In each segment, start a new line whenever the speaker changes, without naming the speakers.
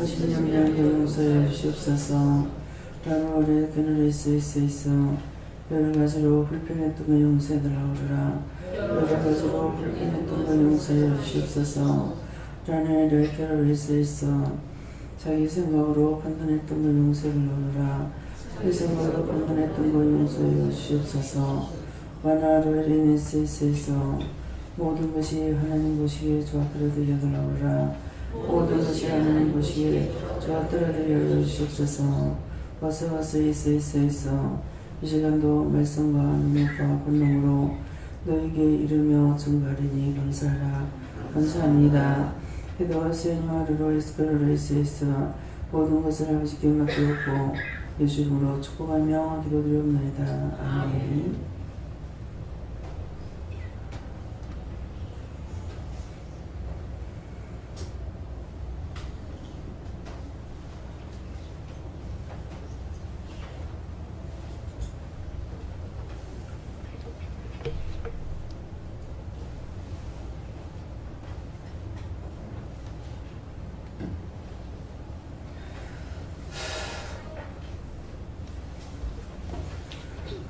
신념량 경용서에 주시옵소서. 라노래 그늘에 있어 여러 가지로 불편했던 것 용서해 달라오라. 여러 가지로 불편했던 것 용서해 주시옵소서. 라노래 그늘에 있어 자기 생각으로 판단했던 것 용서해 달라오라. 그 생각으로 판단했던 것 용서해 주시옵소서. 와나로에 있어 모든 것이 하나님 보시기에 좋았더라도 여달라오라. 모든 것이 하나님 보시기에 좋았더라도 여주시옵소서. 와서 있어 이 시간도 말씀과 능력과 권능으로 너에게 이르며 증거하리니 감사하라. 감사합니다. 해도와 세뇨와 르로이스크로로 있어 모든 것을 아버지께 맡기옵고 예수 이름으로 축복하며 기도드리옵나이다. 아멘.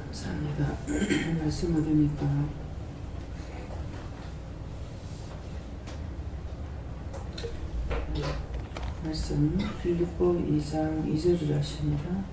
감사합니다. 말씀 어디입니까? 말씀 빌립보 2장 2절을 하십니다.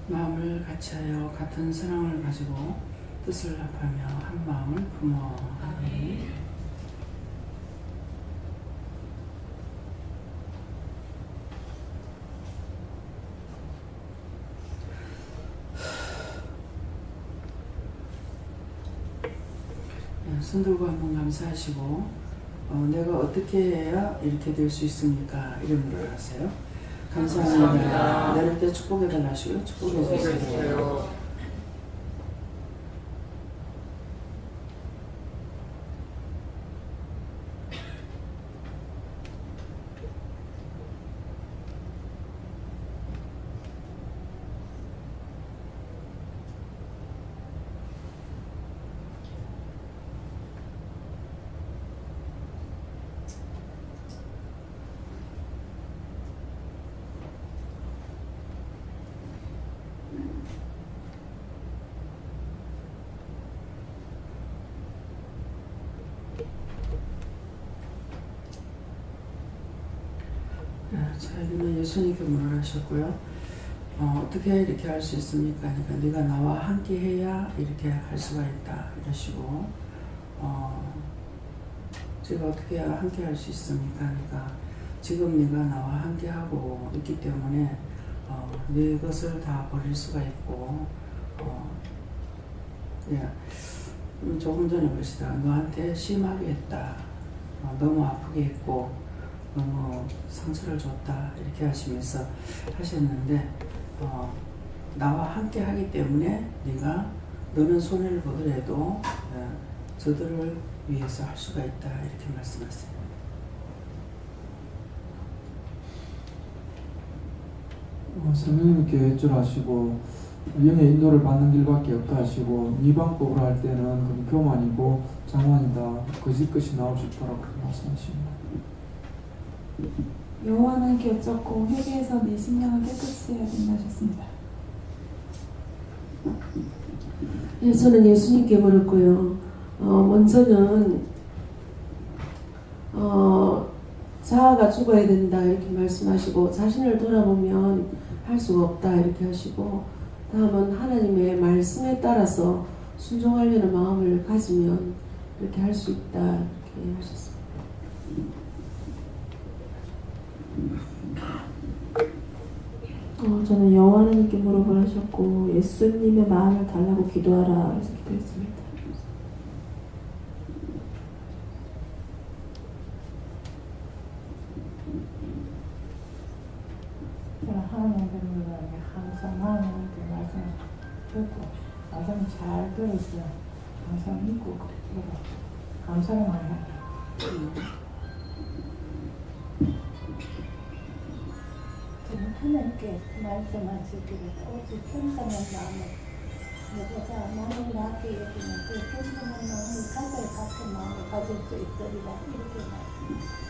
마음을 같이하여 같은 사랑을 가지고 뜻을 합하며 한 마음을 품어하니 손들고 한번 감사하시고 내가 어떻게 해야 이렇게 될 수 있습니까? 이런 물을 하세요. 감사합니다. 내릴 때 축복해 달라시고요. 축복해 주세요. 자, 여기는 예수님께 물을 하셨고요. 어떻게 이렇게 할 수 있습니까? 그러니까 네가 나와 함께 해야 이렇게 할 수가 있다 이러시고 제가 어떻게 해야 함께 할 수 있습니까? 그러니까 지금 네가 나와 함께 하고 있기 때문에 네 것을 다 버릴 수가 있고 조금 전에 그러시다 너한테 심하게 했다 너무 아프게 했고 너무 상처를 줬다 이렇게 하시면서 하셨는데 나와 함께 하기 때문에 너는 손해를 보더라도 저들을 위해서 할 수가 있다 이렇게 말씀하세요.
성령님께 외출하시고 영의 인도를 받는 길밖에 없다 하시고 이방법으로 할 때는 그건 교만이고 장난이다 거짓 것이 나올 수 있다고 그렇게 말씀하십니다.
여호와는 여쭙고 회개해서 내 심령을 깨끗이 해야 된다 하셨습니다.
예, 저는 예수님께 물었고요. 먼저는 자아가 죽어야 된다 이렇게 말씀하시고 자신을 돌아보면 할 수가 없다 이렇게 하시고 다음은 하나님의 말씀에 따라서 순종하려는 마음을 가지면 이렇게 할 수 있다 이렇게 하셨습니다.
저는 여호와 하나님께 물어보라 하셨고 예수님의 마음을 달라고 기도하라 해서 기도했습니다.
하나님께는 항상 하나님께 말씀 듣고 말씀 잘 들었어요. 항상 믿고 그렇게 감사를 많이 합니다.
저는 하나님께 말씀하시기를 오직 겸손한 마음을 여보자 나는 나게 여기는 그 겸손한 마음을 가져야 같은 마음을 가질 수 있으리라 이렇게 말씀합니다.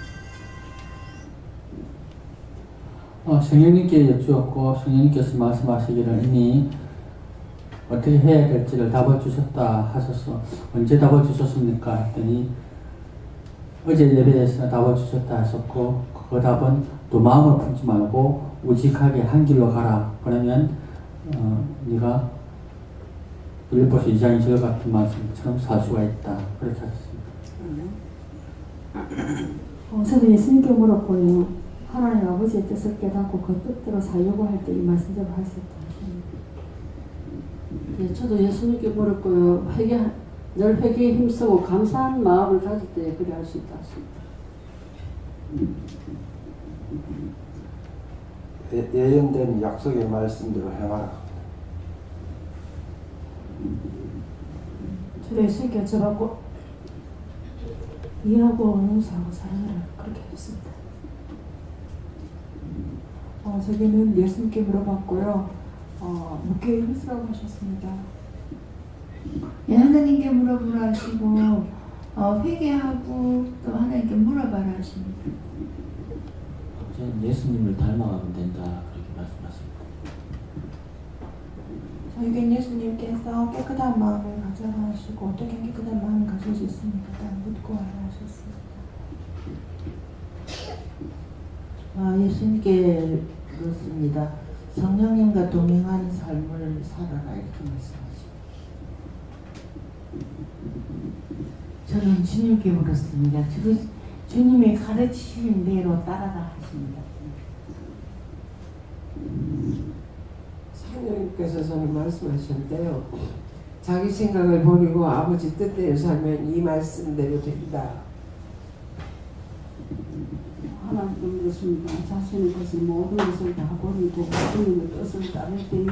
성령님께 여쭈었고 성령님께서 말씀하시기를 이미 어떻게 해야 될지를 답을 주셨다 하셔서 언제 답을 주셨습니까? 했더니 어제 예배에서 답을 주셨다 하셨고 그 답은 또 마음을 품지 말고 우직하게 한 길로 가라. 그러면 네가 빌립보서 2장 2절 같은 말씀처럼 살 수가 있다. 그렇게 하셨습니다.
저도 예수님께 물었고요. 하나님 아버지의 뜻을 깨닫고 그 뜻대로 살려고 할 때 이 말씀대로 할 수 있다 하십니다.
예, 저도 예수님께 물었고요. 늘 회개에 힘쓰고 감사한 마음을 가질 때 그래 할 수 있다 하십니다.
예언된 약속의 말씀대로 행하라.
저도 예수님께 여쭤봤고 이해하고 용서하고 사랑하라 그렇게 했습니다. 저기는 예수님께 물어봤고요. 묻게 힘쓰라고 하셨습니다.
예, 하나님께 물어보라 하시고 회개하고 또 하나님께 물어봐라 하십니다.
저는 예수님을 닮아가면 된다 그렇게 말씀하십니다.
저에겐 예수님께서 깨끗한 마음을 가져라 하시고 어떻게 깨끗한 마음을 가질 수 있습니까? 딱 묻고 와라 하셨습니다.
예수님께 그렇습니다. 성령님과 동행하는 삶을 살아라 이렇게 말씀하십니다. 저는 주님께 물었습니다. 주님의 가르치신 대로 따라라 하십니다.
성령님께서 저는 말씀하셨는데요. 자기 생각을 버리고 아버지 뜻대로 살면 이 말씀대로 된다.
하나님께 물었습니다. 자신의 것을 모든 것을 다 버리고 주님의 뜻을 따를 때에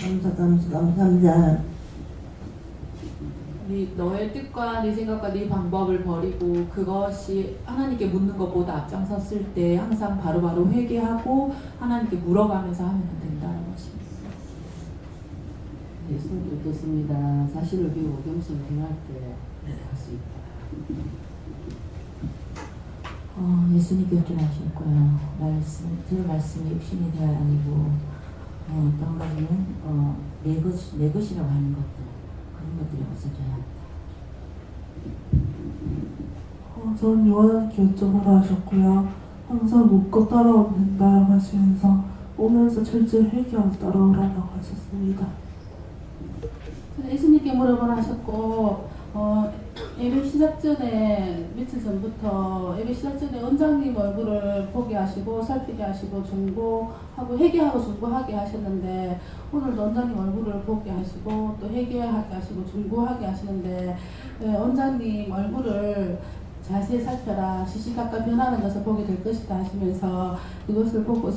감사합니다.
너의 뜻과 네 생각과 네 방법을 버리고 그것이 하나님께 묻는 것보다 앞장섰을 때 항상 바로바로 회개하고 하나님께 물어가면서 하면 된다는 것입니다.
예수님께 묻습니다. 자신을 비우고 겸손히 행할 때 할 수 있다.
예수님께 일어나셨고요. 그 말씀이 육신이 되어 아니고 또 한 가지는 내 것이라고 하는 것들 그런 것들이 없어져야 합니다.
전 요한께 여쭤보라 하셨고요. 항상 묻고 따라오면 된다 하시면서 오면서 철저히 회개하고 따라오라고 하셨습니다.
예수님께 물어보라 하셨고 예배 시작 전에 며칠 전부터 예배 시작 전에 원장님 얼굴을 보게 하시고 살피게 하시고 중보하고 회개하고 중보하게 하셨는데 오늘도 원장님 얼굴을 보게 하시고 또 회개하게 하시고 중보하게 하시는데 원장님 얼굴을 자세히 살펴라 시시각각 변하는 것을 보게 될 것이다 하시면서 그것을 보고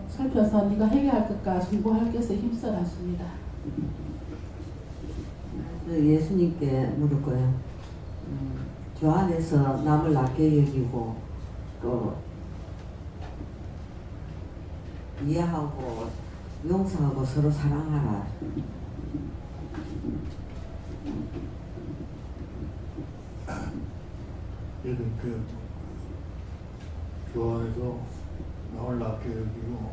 살펴서 네가 회개할 것과 중보할 것에 힘써라 하십니다.
예수님께 물었고요. 주 안에서 남을 낮게 여기고 또 이해하고 용서하고 서로 사랑하라.
이렇게 주 안에서 남을 낮게 여기고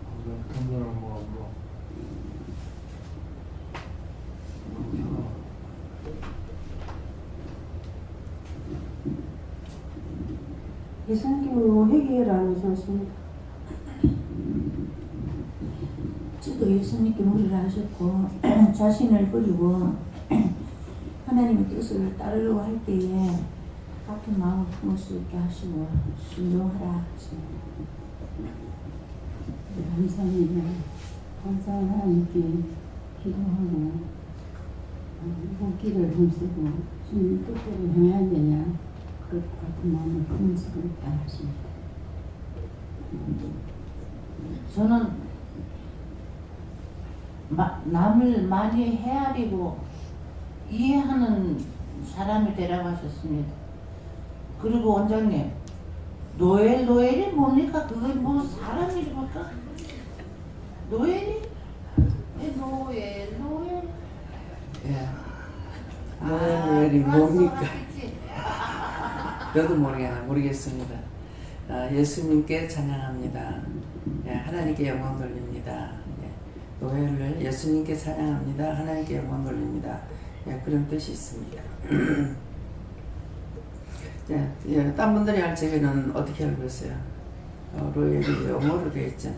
항상 겸손한 마음으로
예수님은 회개라는 말씀입니다.
저도 예수님께 무리를 하셨고 자신을 버리고 하나님의 뜻을 따르려고 할 때에 같은 마음을 품을 수 있게 하시고 순종하라 하십니다.
감사합니다. 감사한 하나님께 기도하고 이 길을 힘쓰고 주님 뜻대로 행해야 되냐
것 같은 마음을 품어서 그렇게 하십니다.
저는 남을 많이 헤아리고 이해하는 사람이 되라고 하셨습니다. 그리고 원장님, 노엘이 뭡니까? 그게 뭐 사람 이름일까? 노엘이? 노엘.
예. 노엘이 뭡니까? 저도 모르겠습니다. 예수님께 찬양합니다. 예, 하나님께 영광 돌립니다. 예, 노엘을 예수님께 찬양합니다. 하나님께 영광 돌립니다. 예, 그런 뜻이 있습니다. 예, 딴 분들이 할 적에는 어떻게 알고 있어요? 노엘이 영어로 되어 있죠.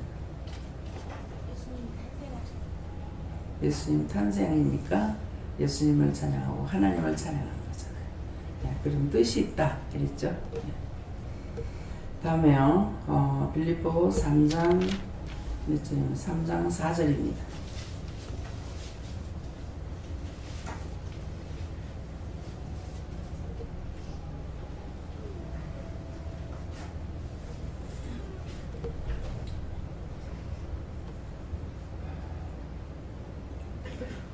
예수님 탄생이니까 예수님을 찬양하고 하나님을 찬양하는 거잖아요. 예, 그런 뜻이 있다. 그랬죠? 예. 다음에요. 빌립보 3장 몇 절이냐면 3장 4절입니다.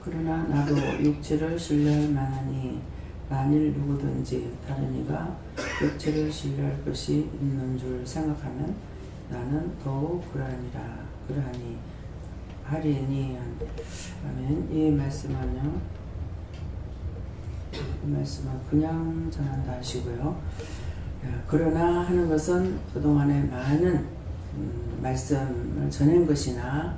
그러나 나도 육체를 신뢰할 만하니 만일 누구든지 다른 이가 육체를 신뢰할 것이 있는 줄 생각하면 나는 더욱 그러하니 하리니. 아멘. 이 말씀은요, 이 말씀은 그냥 전한다 하시고요. 그러나 하는 것은 그동안에 많은 말씀을 전한 것이나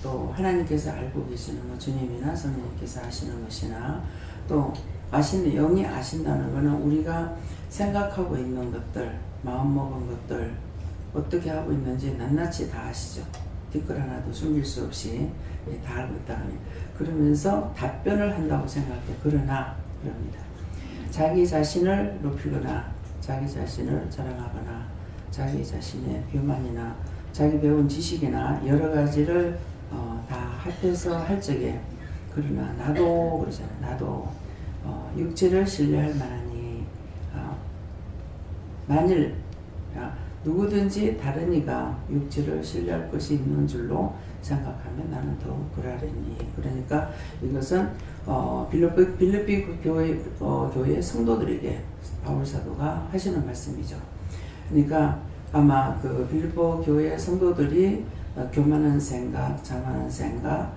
또 하나님께서 알고 계시는 것, 주님이나 성령님께서 아시는 것이나 또 영이 아신다는 것은 우리가 생각하고 있는 것들, 마음먹은 것들, 어떻게 하고 있는지 낱낱이 다 아시죠. 뒷글 하나도 숨길 수 없이 다 알고 있다니. 그러면서 답변을 한다고 생각해. 그러나 그럽니다. 자기 자신을 높이거나 자기 자신을 자랑하거나 자기 자신의 교만이나 자기 배운 지식이나 여러 가지를 다 합해서 할 적에 그러나 나도 그러잖아요. 나도 육체를 신뢰할 만하니 만일 누구든지 다른 이가 육체를 신뢰할 것이 있는 줄로 생각하면 나는 더욱 그러하리니. 그러니까 이것은 빌립비 교회 성도들에게 바울 사도가 하시는 말씀이죠. 그러니까 아마 그 빌립보 교회 성도들이 교만한 생각, 자만한 생각,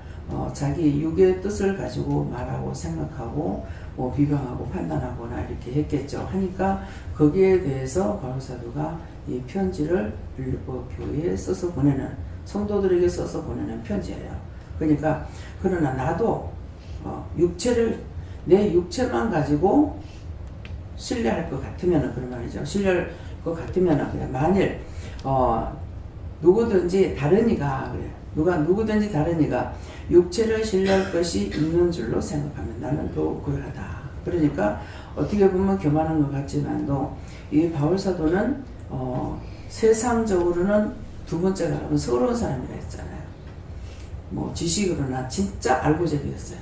자기 육의 뜻을 가지고 말하고 생각하고 비방하고 판단하거나 이렇게 했겠죠. 하니까 거기에 대해서 바울 사도가 이 편지를 빌립보 교회에 써서 보내는, 성도들에게 써서 보내는 편지예요. 그러니까 그러나 나도 내 육체만 가지고 신뢰할 것 같으면은, 그런 말이죠. 신뢰할 것 같으면은 그냥 만일 누구든지 다른 이가 누구든지 다른 이가 육체를 신뢰할 것이 있는 줄로 생각하면 나는 더욱 그러하다. 그러니까 어떻게 보면 교만한 것 같지만도 이 바울 사도는 세상적으로는 두 번째가 하면 서러운 사람이라 했잖아요. 뭐 지식으로나 진짜 알고자기였어요.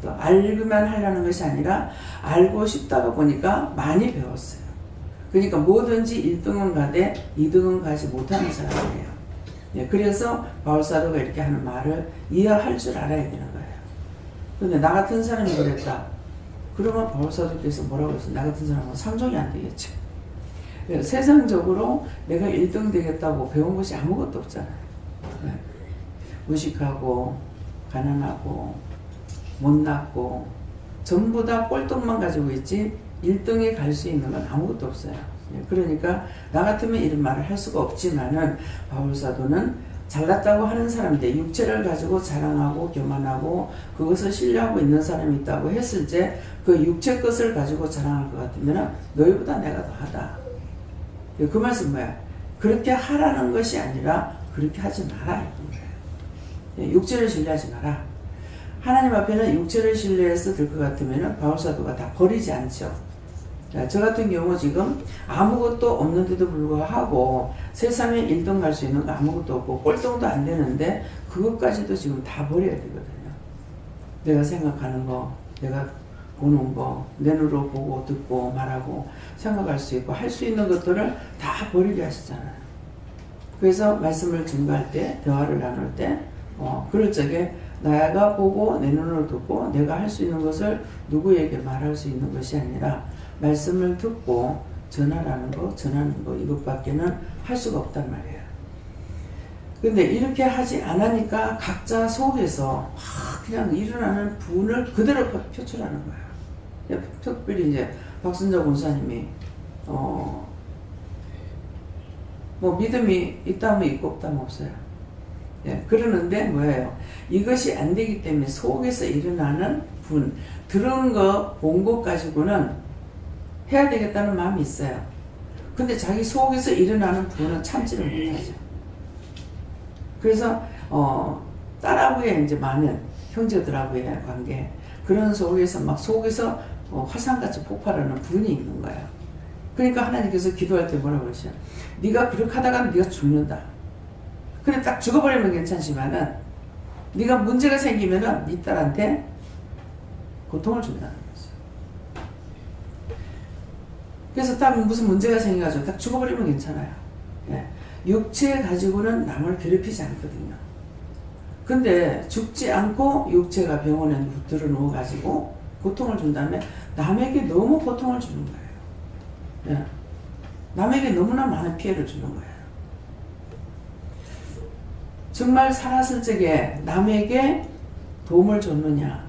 또 알기만 하려는 것이 아니라 알고 싶다가 보니까 많이 배웠어요. 그러니까 뭐든지 1등은 가되 2등은 가지 못하는 사람이에요. 예, 그래서 바울 사도가 이렇게 하는 말을 이해할 줄 알아야 되는 거예요. 근데 나 같은 사람이 그랬다. 그러면 바울 사도께서 뭐라고 했어요? 나 같은 사람은 상종이 안 되겠죠. 세상적으로 내가 1등 되겠다고 배운 것이 아무것도 없잖아요. 네. 무식하고 가난하고 못났고 전부 다 꼴등만 가지고 있지 1등에 갈 수 있는 건 아무것도 없어요. 네. 그러니까 나 같으면 이런 말을 할 수가 없지만은 바울 사도는 잘났다고 하는 사람인데 육체를 가지고 자랑하고 교만하고 그것을 신뢰하고 있는 사람이 있다고 했을 때 그 육체 것을 가지고 자랑할 것 같으면 너희보다 내가 더하다. 그 말씀 뭐야? 그렇게 하라는 것이 아니라 그렇게 하지 마라. 육체를 신뢰하지 마라. 하나님 앞에는 육체를 신뢰해서 될 것 같으면 바울 사도가 다 버리지 않죠. 저 같은 경우 지금 아무것도 없는데도 불구하고 세상에 1등 갈 수 있는 거 아무것도 없고 꼴등도 안 되는데 그것까지도 지금 다 버려야 되거든요. 내가 생각하는 거, 내가 보는 거, 내 눈으로 보고 듣고 말하고 생각할 수 있고 할 수 있는 것들을 다 버리게 하시잖아요. 그래서 말씀을 증거할 때, 대화를 나눌 때 그럴 적에 내가 보고 내 눈으로 듣고 내가 할 수 있는 것을 누구에게 말할 수 있는 것이 아니라 말씀을 듣고 전하는 거 이것밖에는 할 수가 없단 말이에요. 근데 이렇게 하지 않으니까 각자 속에서 그냥 일어나는 분을 그대로 표출하는 거예요. 특별히 이제 박순자 권사님이 뭐 믿음이 있다면 있고 없다면 없어요. 예, 그러는데 뭐예요? 이것이 안 되기 때문에 속에서 일어나는 분, 들은 거, 본 것 가지고는 해야 되겠다는 마음이 있어요. 근데 자기 속에서 일어나는 분은 참지를 못하죠. 그래서 딸하고의 이제 많은 형제들하고의 관계, 그런 속에서 막 속에서 화산같이 폭발하는 분이 있는 거예요. 그러니까 하나님께서 기도할 때 뭐라고 그러셔? 네가 그렇게 하다가는 네가 죽는다. 근데 딱 죽어버리면 괜찮지만은 네가 문제가 생기면은 네 딸한테 고통을 준다는 거죠. 그래서 딱 무슨 문제가 생겨가지고 딱 죽어버리면 괜찮아요. 예. 육체 가지고는 남을 괴롭히지 않거든요. 근데 죽지 않고 육체가 병원에 들어 누워가지고 고통을 준 다음에 남에게 너무 고통을 주는 거예요. 예. 남에게 너무나 많은 피해를 주는 거예요. 정말 살았을 적에 남에게 도움을 줬느냐,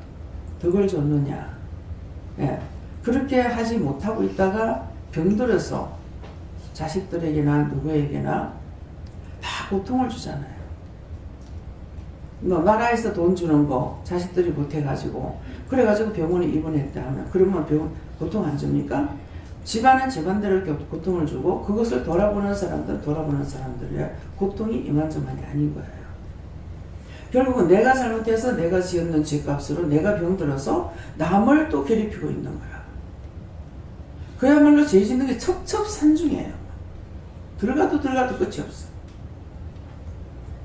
덕을 줬느냐, 예. 그렇게 하지 못하고 있다가 병들어서 자식들에게나 누구에게나 다 고통을 주잖아요. 뭐 나라에서 돈 주는 거 자식들이 못해가지고 그래가지고 병원에 입원했다 하면 그러면 고통 안 줍니까? 집안은 집안대로 고통을 주고 그것을 돌아보는 사람들의 고통이 이만저만이 아닌 거예요. 결국은 내가 잘못해서 내가 지었는 죄값으로 내가 병들어서 남을 또 괴롭히고 있는 거야. 그야말로 죄 짓는 게 첩첩산중이에요. 들어가도 끝이 없어.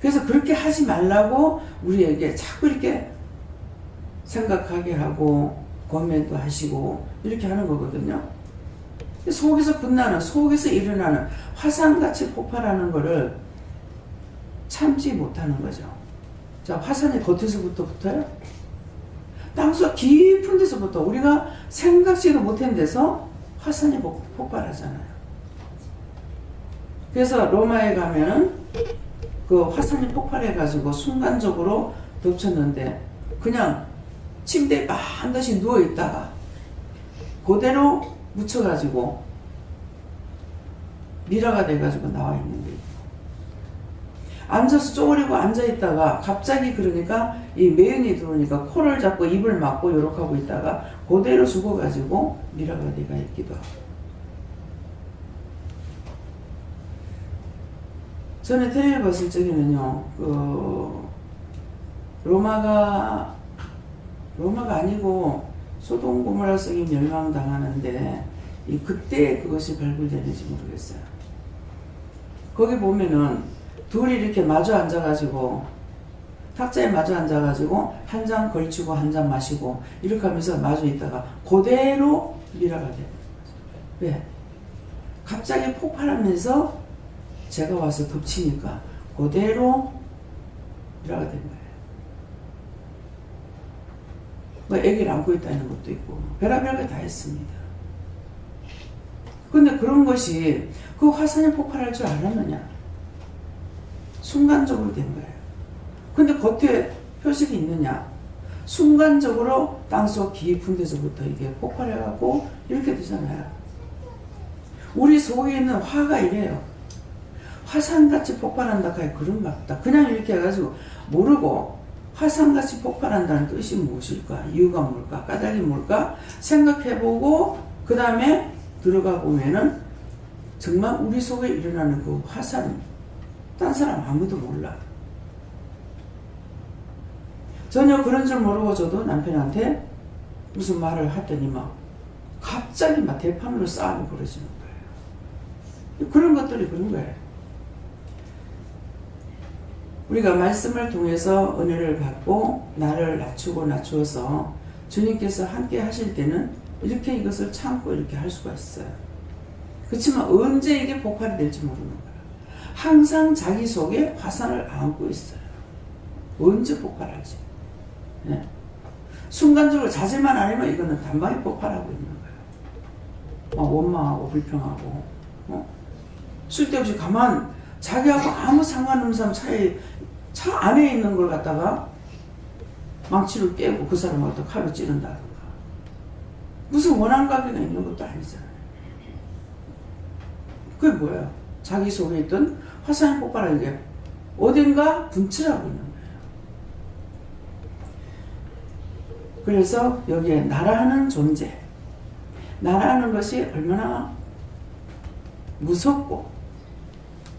그래서 그렇게 하지 말라고 우리에게 자꾸 이렇게 생각하게 하고 권면도 하시고 이렇게 하는 거거든요. 속에서 분나는, 속에서 일어나는 화산같이 폭발하는 거를 참지 못하는 거죠. 자, 화산이 겉에서부터 붙어요? 땅속 깊은 데서부터 우리가 생각지도 못한 데서 화산이 폭발하잖아요. 그래서 로마에 가면은 그 화산이 폭발해가지고 순간적으로 덮쳤는데 그냥 침대에 반드시 누워있다가 그대로 묻혀가지고 미라가 돼가지고 나와 있는 게 있고 앉아서 쪼그리고 앉아있다가 갑자기 그러니까 이 매연이 들어오니까 코를 잡고 입을 막고 요렇게 하고 있다가 그대로 죽어가지고 미라가 돼가 있기도 하고 전에 텔레비를 봤을 적에는요, 로마가 아니고 소돔 고모라 성이 멸망당하는데 그때 그것이 발굴되는지 모르겠어요. 거기 보면은 둘이 이렇게 마주 앉아가지고 탁자에 마주 앉아가지고 한 잔 걸치고 한 잔 마시고 이렇게 하면서 마주 있다가 그대로 미라가 되는 거죠. 왜? 갑자기 폭발하면서 제가 와서 덮치니까 그대로 미라가 된 거예요. 뭐 애기를 안고 있다는 것도 있고 별의별 거 다 했습니다. 근데 그런 것이 그 화산이 폭발할 줄 알았느냐? 순간적으로 된 거예요. 근데 겉에 표식이 있느냐? 순간적으로 땅속 깊은 데서부터 이게 폭발해갖고 이렇게 되잖아요. 우리 속에 있는 화가 이래요. 화산같이 폭발한다 그런 말 없다. 그냥 이렇게 해가지고 모르고 화산같이 폭발한다는 뜻이 무엇일까? 이유가 뭘까? 까닭이 뭘까? 생각해보고 그 다음에 들어가 보면은 정말 우리 속에 일어나는 그 화산 딴 사람 아무도 몰라. 전혀 그런 줄 모르고 저도 남편한테 무슨 말을 하더니 막 갑자기 막 대판으로 싸움이 벌어지는 거예요. 그런 것들이 그런 거예요. 우리가 말씀을 통해서 은혜를 받고 나를 낮추어서 주님께서 함께 하실 때는 이렇게 이것을 참고 이렇게 할 수가 있어요. 그렇지만 언제 이게 폭발이 될지 모르는 거예요. 항상 자기 속에 화산을 안고 있어요. 언제 폭발할지. 네. 순간적으로 자질만 아니면 이거는 단방에 폭발하고 있는 거예요. 원망하고 불평하고 쓸데없이 가만 자기하고 아무 상관없는 사람 차 안에 있는 걸 갖다가 망치로 깨고 그 사람을 또 칼로 찌른다든가 무슨 원한 관계가 있는 것도 아니잖아요. 그게 뭐예요? 자기 속에 있던 화산이 폭발하는 게 어딘가 분출하고 있는 거예요. 그래서 여기에 나라는 존재, 나라는 것이 얼마나 무섭고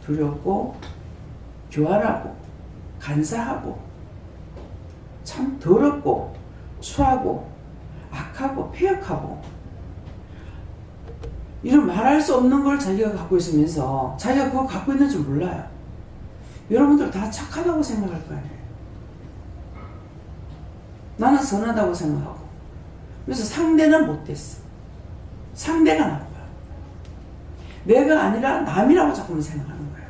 두렵고 교활하고 간사하고 참 더럽고 추하고 악하고 폐역하고 이런 말할 수 없는 걸 자기가 갖고 있으면서 자기가 그거 갖고 있는 줄 몰라요. 여러분들 다 착하다고 생각할 거 아니에요. 나는 선하다고 생각하고 그래서 상대는 못됐어. 상대가 나빠요. 내가 아니라 남이라고 자꾸만 생각하는 거예요.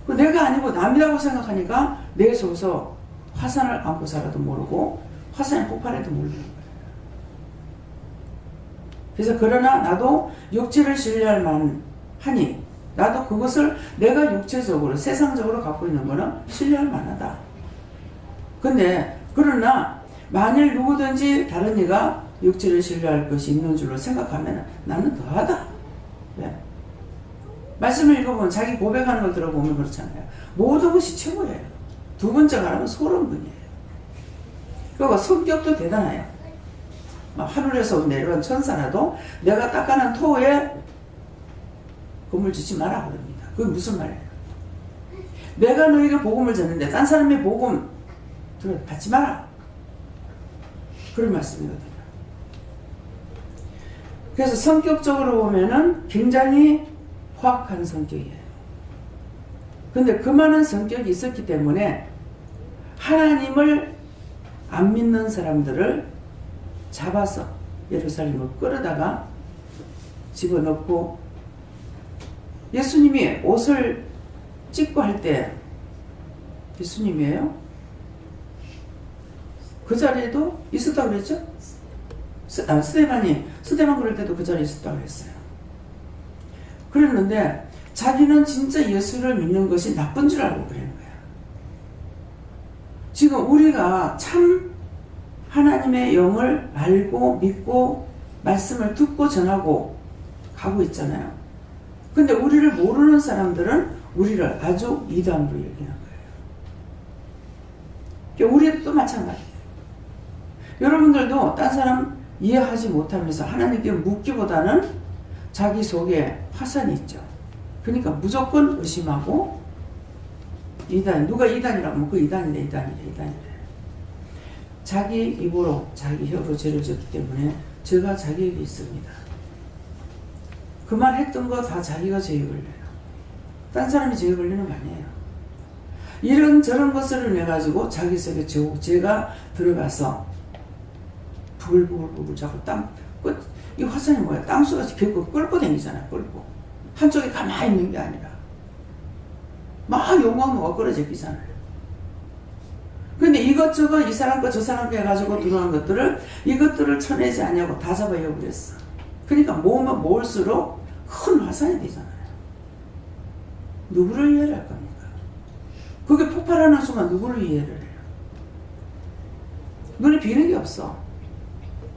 그 내가 아니고 남이라고 생각하니까 내 속에서 화산을 안고 살아도 모르고 화산이 폭발해도 모르는 거예요. 그래서 그러나 나도 육체를 신뢰할 만하니 나도 그것을 내가 육체적으로 세상적으로 갖고 있는 거는 신뢰할 만하다. 근데 그러나 만일 누구든지 다른 이가 육체를 신뢰할 것이 있는 줄로 생각하면 나는 더하다. 네. 말씀을 읽어보면 자기 고백하는 걸 들어보면 그렇잖아요. 모든 것이 최고예요. 두 번째가 하면 소름분이에요. 그리고 성격도 대단해요. 하늘에서 내려온 천사라도 내가 닦아낸 토에 건물 짓지 마라 그럽니다. 그게 무슨 말이에요? 내가 너에게 복음을 전했는데 딴 사람의 복음 받지 마라. 그런 말씀이거든요. 그래서 성격적으로 보면은 굉장히 포악한 성격이에요. 근데 그만한 성격이 있었기 때문에 하나님을 안 믿는 사람들을 잡아서 예루살렘을 끌어다가 집어넣고 예수님이 옷을 찢고 할 때 예수님이에요? 그 자리에도 있었다고 그랬죠? 스데반 그럴 때도 그 자리에 있었다고 그랬어요. 그랬는데 자기는 진짜 예수를 믿는 것이 나쁜 줄 알고 그러는 거야. 지금 우리가 참 하나님의 영을 알고 믿고 말씀을 듣고 전하고 가고 있잖아요. 근데 우리를 모르는 사람들은 우리를 아주 이단으로 여기는 거예요. 그러니까 우리도 또 마찬가지예요. 여러분들도 딴 사람 이해하지 못하면서 하나님께 묻기보다는 자기 속에 화산이 있죠. 그러니까 무조건 의심하고 이단, 누가 이단이라고 하면 그 이단이래. 자기 입으로 자기 혀로 죄를 졌기 때문에 죄가 자기에게 있습니다. 그 말 했던 거 다 자기가 죄에 걸려요. 딴 사람이 죄에 걸리는 거 아니에요. 이런저런 것을 내가지고 자기 속에 죄가 들어가서 부글부글 자꾸 이 화산이 뭐야? 땅수가 결코 끓고 다니잖아요. 끓고. 한쪽에 가만히 있는 게 아니라 막 용광로가 끓어제끼잖아요. 근데 이것저것 이 사람 거 저 사람 거 해가지고 들어온 것들을 이것들을 쳐내지 않냐고 다 잡아여버렸어. 그러니까 모으면 모을수록 큰 화산이 되잖아요. 누구를 이해를 할 겁니까? 그게 폭발하는 순간 누구를 이해를 해요? 눈에 비는 게 없어.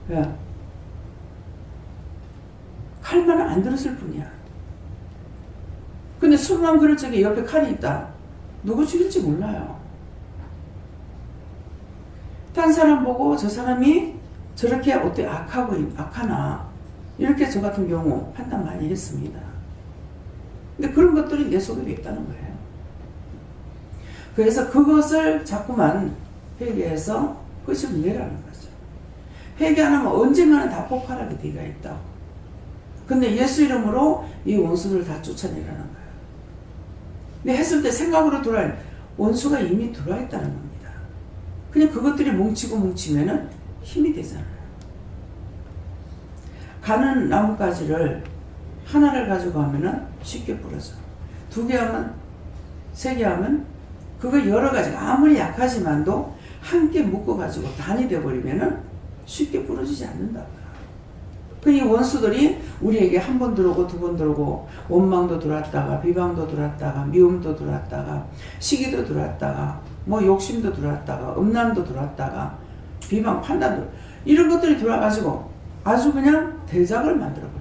왜? 칼만은 안 들었을 뿐이야. 근데 술만 그럴 적에 옆에 칼이 있다. 누구 죽일지 몰라요. 딴 사람 보고 저 사람이 저렇게 어떻게 악하나 이렇게 저 같은 경우 판단 많이 했습니다. 근데 그런 것들이 내 속에도 있다는 거예요. 그래서 그것을 자꾸만 회개해서 그것이 문제라는 거죠. 회개 안 하면 언젠가는 다 폭발하게 되어 있다고. 근데 예수 이름으로 이 원수를 다 쫓아내라는 거예요. 근데 했을 때 생각으로 원수가 이미 들어와 있다는 겁니다. 그냥 그것들이 뭉치고 뭉치면은 힘이 되잖아요. 가는 나뭇가지를 하나를 가지고 하면은 쉽게 부러져. 2개 하면, 3개 하면 그거 여러 가지가 아무리 약하지만도 함께 묶어가지고 단이 돼버리면은 쉽게 부러지지 않는다. 그 이 원수들이 우리에게 한 번 들어오고 2번 들어오고 원망도 들어왔다가 비방도 들어왔다가 미움도 들어왔다가 시기도 들어왔다가 뭐 욕심도 들어왔다가 음란도 들어왔다가 비방 판단도 이런 것들이 들어와가지고 아주 그냥 대작을 만들어버려요.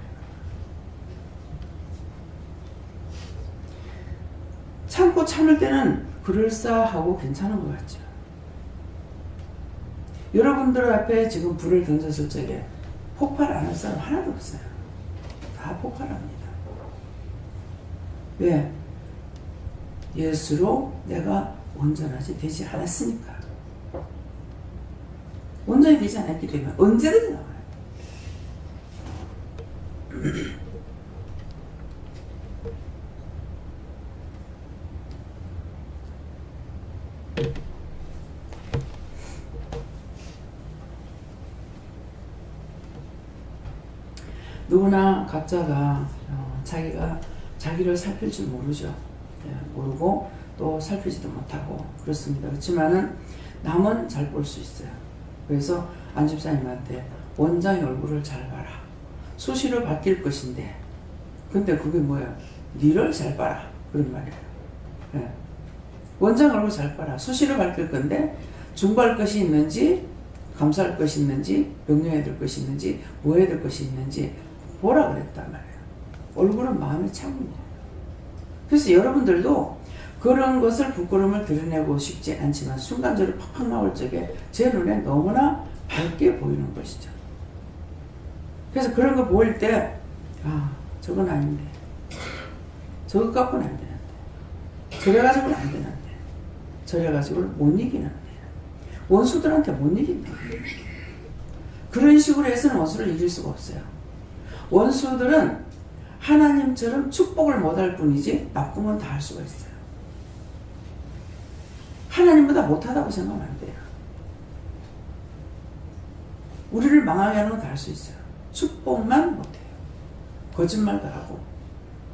참고 참을 때는 그럴싸하고 괜찮은 것 같죠. 여러분들 앞에 지금 불을 던졌을 적에 폭발 안 할 사람 하나도 없어요. 다 폭발합니다. 왜? 예수로 내가 온전하지 되지 않았으니까. 온전히 되지 않았기 때문에 언제든지 나와요. 누구나 각자가 자기가 자기를 살필 줄 모르죠. 모르고 또 살피지도 못하고 그렇습니다. 그렇지만은 남은 잘 볼 수 있어요. 그래서 안 집사님한테 원장의 얼굴을 잘 봐라. 수시로 바뀔 것인데 근데 그게 뭐야? 니를 잘 봐라. 그런 말이에요. 네. 원장 얼굴 잘 봐라. 수시로 바뀔 건데 중보할 것이 있는지 감사할 것이 있는지 명령해야 될 것이 있는지 뭐 해야 될 것이 있는지 보라 그랬단 말이에요. 얼굴은 마음의 창문이에요. 그래서 여러분들도 그런 것을 부끄러움을 드러내고 싶지 않지만 순간적으로 팍팍 나올 적에 제 눈에 너무나 밝게 보이는 것이죠. 그래서 그런 거 보일 때 아 저건 아닌데 저것 갖고는 안 되는데 저래가지고는 안 되는데 저래가지고는 못 이기는데 원수들한테 못 이긴다. 그런 식으로 해서는 원수를 이길 수가 없어요. 원수들은 하나님처럼 축복을 못할 뿐이지 나쁘면 다 할 수가 있어요. 하나님보다 못하다고 생각하면 안 돼요. 우리를 망하게 하는 건 다 할 수 있어요. 축복만 못해요. 거짓말도 하고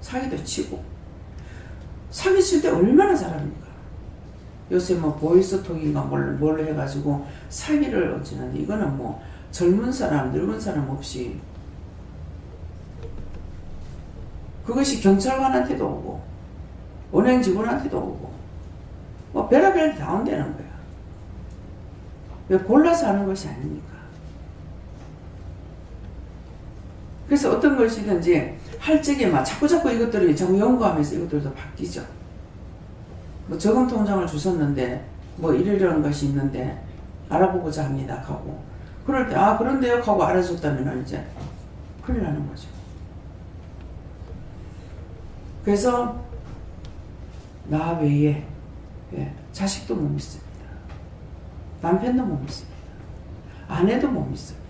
사기도 치고 사기 칠 때 얼마나 잘합니까? 요새 뭐 보이스톡인가 뭘 해가지고 사기를 얻지는데 이거는 뭐 젊은 사람 늙은 사람 없이 그것이 경찰관한테도 오고 은행 직원한테도 오고 뭐 별의별 다 온다는 거야. 왜 골라서 하는 것이 아닙니까? 그래서 어떤 것이든지 할 적에 막 자꾸 이것들이 자꾸 연구하면서 이것들도 바뀌죠. 뭐 저금 통장을 주셨는데 뭐 이러이러한 것이 있는데 알아보고자 합니다 하고 그럴 때 아 그런데요 하고 알아줬다면 이제 큰일 나는 거죠. 그래서 나 외에 자식도 못 믿습니다. 남편도 못 믿습니다. 아내도 못 믿습니다.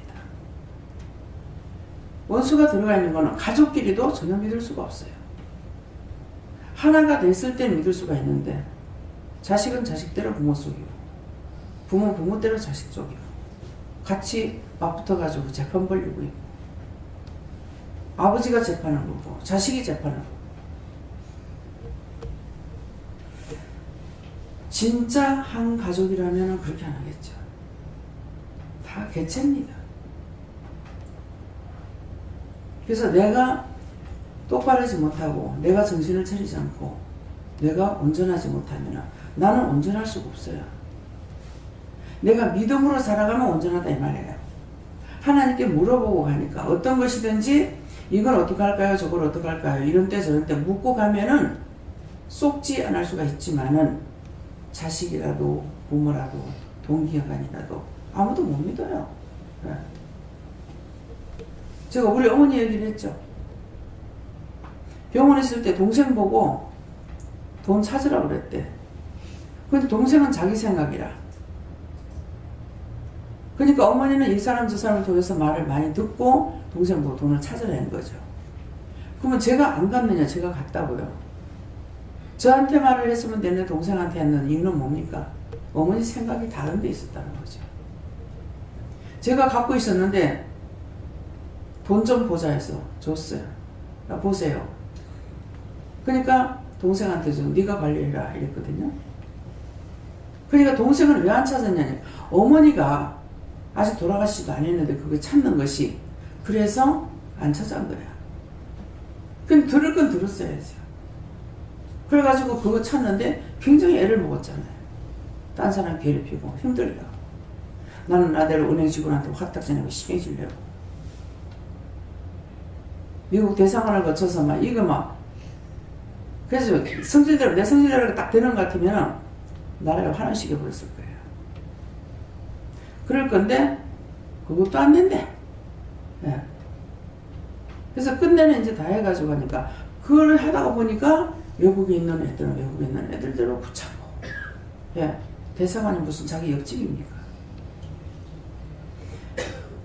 원수가 들어가 있는 거는 가족끼리도 전혀 믿을 수가 없어요. 하나가 됐을 때 믿을 수가 있는데 자식은 자식대로 부모 속이고 부모 부모대로 자식 속이고 같이 맞붙어가지고 재판 벌리고 있고 아버지가 재판을 보고 자식이 재판을 보고 진짜 한 가족이라면 그렇게 안 하겠죠. 다 개체입니다. 그래서 내가 똑바르지 못하고 내가 정신을 차리지 않고 내가 온전하지 못하면 나는 온전할 수가 없어요. 내가 믿음으로 살아가면 온전하다 이 말이에요. 하나님께 물어보고 가니까 어떤 것이든지 이걸 어떻게 할까요? 저걸 어떻게 할까요? 이런 때 저런 때 묻고 가면은 속지 않을 수가 있지만은 자식이라도 부모라도 동기간이라도 아무도 못 믿어요. 네. 제가 우리 어머니 얘기를 했죠. 병원에 있을 때 동생 보고 돈 찾으라고 그랬대. 근데 동생은 자기 생각이라. 그러니까 어머니는 이 사람 저 사람을 통해서 말을 많이 듣고 동생 보고 돈을 찾으라는 거죠. 그러면 제가 안 갔느냐? 제가 갔다고요. 저한테 말을 했으면 되는데 동생한테 했는 이유는 뭡니까? 어머니 생각이 다른 데 있었다는 거죠. 제가 갖고 있었는데 돈 좀 보자 해서 줬어요. 야, 보세요. 그러니까 동생한테 좀 네가 관리해라 이랬거든요. 그러니까 동생을 왜 안 찾았냐니 어머니가 아직 돌아가시지도 안 했는데 그거 찾는 것이 그래서 안 찾아온 거야. 근데 들을 건 들었어야죠. 그래가지고 그거 찾는데 굉장히 애를 먹었잖아요. 딴 사람 괴롭히고 힘들다. 나는 나대로 은행 직원한테 화딱지 내고 심해지려고. 미국 대사관을 거쳐서 막 이거 막 그래서 성질대로 내 성질대로 딱 되는 것 같으면 나라가 화난시켜 버렸을 거예요. 그럴 건데 그것도 안 된대. 예. 그래서 끝내는 이제 다 해가지고 하니까 그걸 하다가 보니까 외국에 있는 애들은 외국에 있는 애들대로 붙잡고. 예. 대사관이 무슨 자기 옆집입니까?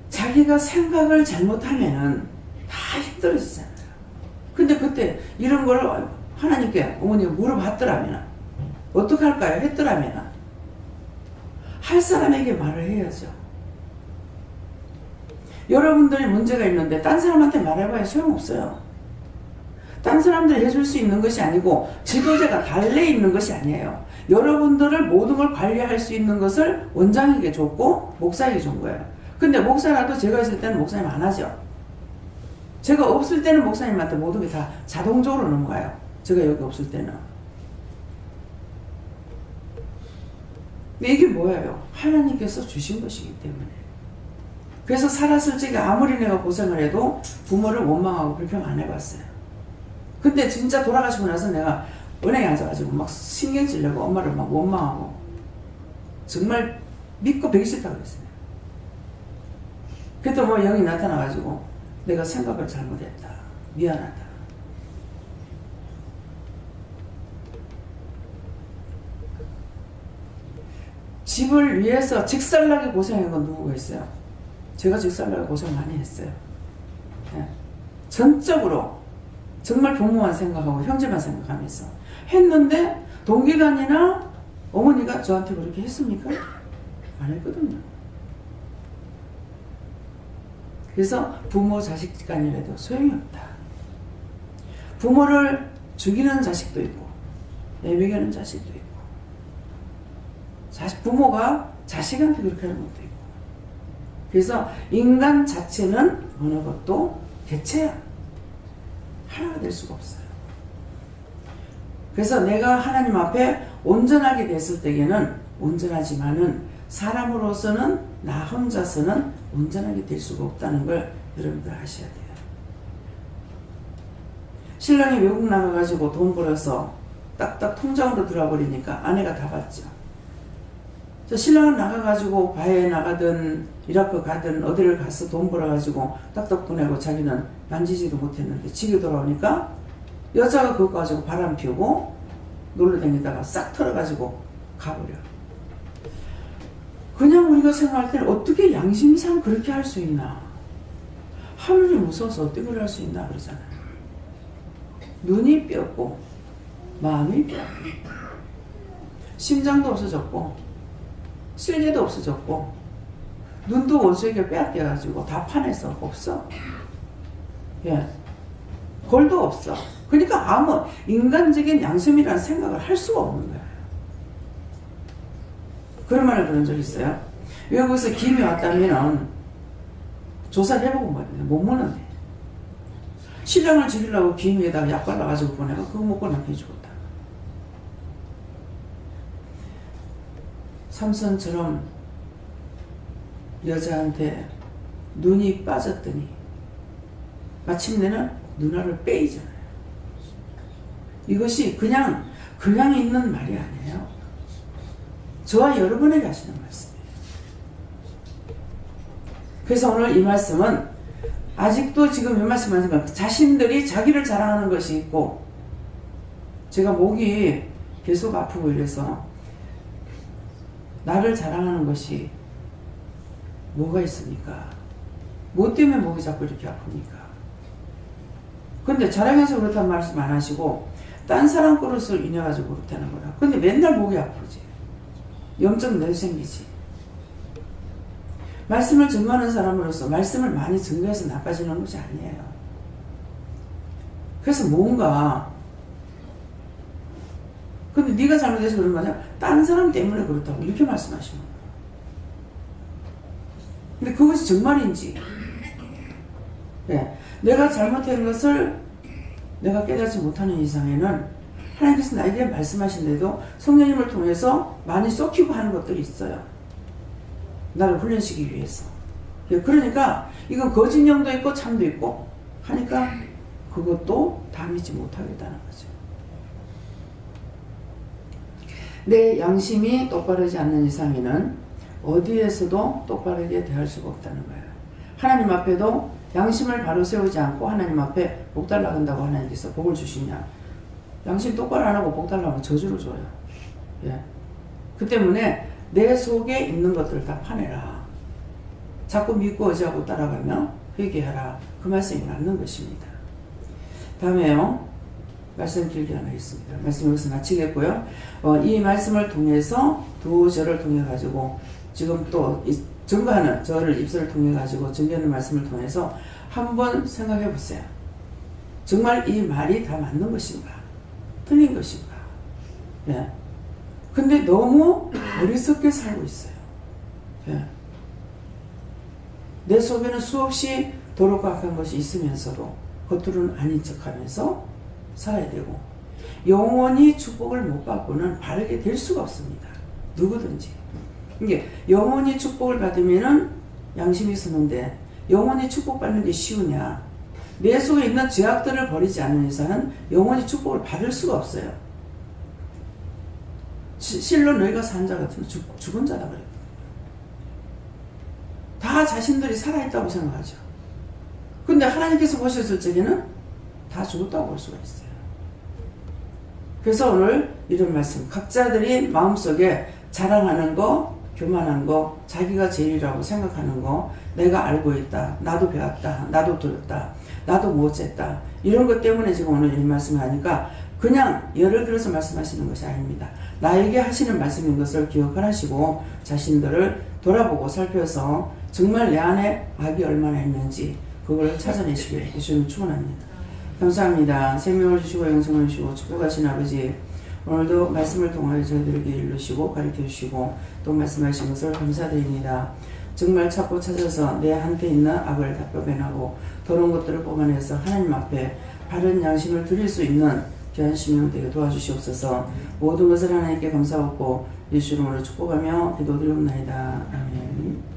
자기가 생각을 잘못하면은 다 힘들어지잖아요. 근데 그때 이런 걸 하나님께 어머니가 물어봤더라면 어떻게 할까요? 했더라면 할 사람에게 말을 해야죠. 여러분들이 문제가 있는데 딴 사람한테 말해봐야 소용없어요. 딴 사람들이 해줄 수 있는 것이 아니고 지도자가 달래 있는 것이 아니에요. 여러분들을 모든 걸 관리할 수 있는 것을 원장에게 줬고 목사에게 준 거예요. 근데 목사라도 제가 있을 때는 목사님 안 하죠. 제가 없을 때는 목사님한테 모든 게 다 자동적으로 넘어가요. 제가 여기 없을 때는. 근데 이게 뭐예요? 하나님께서 주신 것이기 때문에. 그래서 살았을 적에 아무리 내가 고생을 해도 부모를 원망하고 불평 안 해봤어요. 근데 진짜 돌아가시고 나서 내가 은행에 앉아가지고 막 신경질 내고 엄마를 막 원망하고 정말 믿고 배기 싫다고 그랬어요. 그때 뭐 영이 나타나가지고 내가 생각을 잘못했다. 미안하다. 집을 위해서 직살나게 고생한 건 누구가 있어요? 제가 직살나게 고생 많이 했어요. 네. 전적으로 정말 부모만 생각하고 형제만 생각하면서 했는데 동기간이나 어머니가 저한테 그렇게 했습니까? 안 했거든요. 그래서 부모 자식 간이라도 소용이 없다. 부모를 죽이는 자식도 있고 내배기는 자식도 있고 부모가 자식한테 그렇게 하는 것도 있고 그래서 인간 자체는 어느 것도 개체야. 하나가 될 수가 없어요. 그래서 내가 하나님 앞에 온전하게 됐을 때에는 온전하지만은 사람으로서는 나 혼자서는 온전하게 될 수가 없다는 걸 여러분들 아셔야 돼요. 신랑이 외국 나가가지고 돈 벌어서 딱딱 통장으로 들어와버리니까 아내가 다 받죠. 신랑은 나가가지고 바에 나가든 이라크 가든 어디를 가서 돈 벌어가지고 딱딱 보내고 자기는 만지지도 못했는데 집에 돌아오니까 여자가 그거 가지고 바람 피우고 놀러 다니다가 싹 털어가지고 가버려. 그냥 우리가 생각할 때는 어떻게 양심상 그렇게 할 수 있나. 하늘이 무서워서 어떻게 그럴 수 있나 그러잖아요. 눈이 뼈고 마음이 뼈고 심장도 없어졌고 실개도 없어졌고 눈도 원수에게 빼앗겨가지고 다 파내서 없어. 예, 골도 없어. 그러니까 아무 인간적인 양심이라는 생각을 할 수가 없는 거예요. 그런 말을 들은 적 있어요. 외국에서 김이 왔다면 조사를 해보고 말이에요. 못 먹는데 신랑을 죽이려고 김 위에다가 약 발라가지고 보내고 그거 먹고 남편이 죽었다. 삼손처럼 여자한테 눈이 빠졌더니 마침내는 누나를 빼이잖아요. 이것이 그냥 있는 말이 아니에요. 저와 여러분에게 하시는 말씀이에요. 그래서 오늘 이 말씀은 아직도 지금 이 말씀 하시는 자신들이 자기를 자랑하는 것이 있고 제가 목이 계속 아프고 이래서 나를 자랑하는 것이 뭐가 있습니까? 뭐 때문에 목이 자꾸 이렇게 아픕니까? 근데 자랑해서 그렇다는 말씀 안 하시고 딴 사람 거릇을 인해가지고 그렇다는 거라. 근데 맨날 목이 아프지. 염증 내 생기지. 말씀을 증거하는 사람으로서 말씀을 많이 증거해서 나빠지는 것이 아니에요. 그래서 뭔가 근데 네가 잘못해서 그런 거냐? 다른 사람 때문에 그렇다고 이렇게 말씀하시는 거예요. 근데 그것이 정말인지 네. 내가 잘못한 것을 내가 깨닫지 못하는 이상에는 하나님께서 나에게 말씀하신데도 성령님을 통해서 많이 쏟기고 하는 것들이 있어요. 나를 훈련시키기 위해서. 그러니까 이건 거짓 영도 있고 참도 있고 하니까 그것도 다 믿지 못하겠다는 거죠. 내 양심이 똑바르지 않는 이상에는 어디에서도 똑바르게 대할 수가 없다는 거예요. 하나님 앞에도 양심을 바로 세우지 않고 하나님 앞에 복 달라고 한다고 하나님께서 복을 주시냐? 양심 똑바로 안 하고 복 달라고 저주를 줘요. 예. 그 때문에 내 속에 있는 것들을 다 파내라. 자꾸 믿고 의지하고 따라가며 회개하라. 그 말씀이 맞는 것입니다. 다음에요. 말씀 길게 안 하겠습니다. 말씀 여기서 마치겠고요. 이 말씀을 통해서 두 절을 통해 가지고 지금 또 증거하는 저를 입술을 통해 가지고 증거하는 말씀을 통해서 한번 생각해 보세요. 정말 이 말이 다 맞는 것인가? 틀린 것인가? 예. 근데 너무 어리석게 살고 있어요. 예. 내 속에는 수없이 도로가 악한 것이 있으면서도 겉으로는 아닌 척하면서 살아야 되고 영원히 축복을 못 받고는 바르게 될 수가 없습니다. 누구든지. 이게 영원히 축복을 받으면은 양심이 서는데 영원히 축복받는 게 쉬우냐? 내 속에 있는 죄악들을 버리지 않는 이상은 영원히 축복을 받을 수가 없어요. 실로 너희가 산 자 같으면 죽은 자다 그래요. 다 자신들이 살아있다고 생각하죠. 근데 하나님께서 보셨을 적에는 다 죽었다고 볼 수가 있어요. 그래서 오늘 이런 말씀, 각자들이 마음속에 자랑하는 거, 교만한 거, 자기가 제일이라고 생각하는 거, 내가 알고 있다, 나도 배웠다, 나도 들었다, 나도 못했다, 이런 것 때문에 지금 오늘 이 말씀을 하니까 그냥 예를 들어서 말씀하시는 것이 아닙니다. 나에게 하시는 말씀인 것을 기억하시고 자신들을 돌아보고 살펴서 정말 내 안에 악이 얼마나 있는지 그걸 찾아내시길 예수님 축원합니다. 감사합니다. 생명을 주시고 영생을 주시고 축복하신 아버지, 오늘도 말씀을 통하여 저희들에게 일러주시고 가르쳐 주시고 또 말씀하신 것을 감사드립니다. 정말 찾고 찾아서 내 한테 있는 악을 다 뼈변하고 더러운 것들을 뽑아내서 하나님 앞에 바른 양심을 드릴 수 있는 귀한 심령 되게 도와주시옵소서. 모든 것을 하나님께 감사하고 예수 이름으로 축복하며 기도드리옵나이다. 아멘.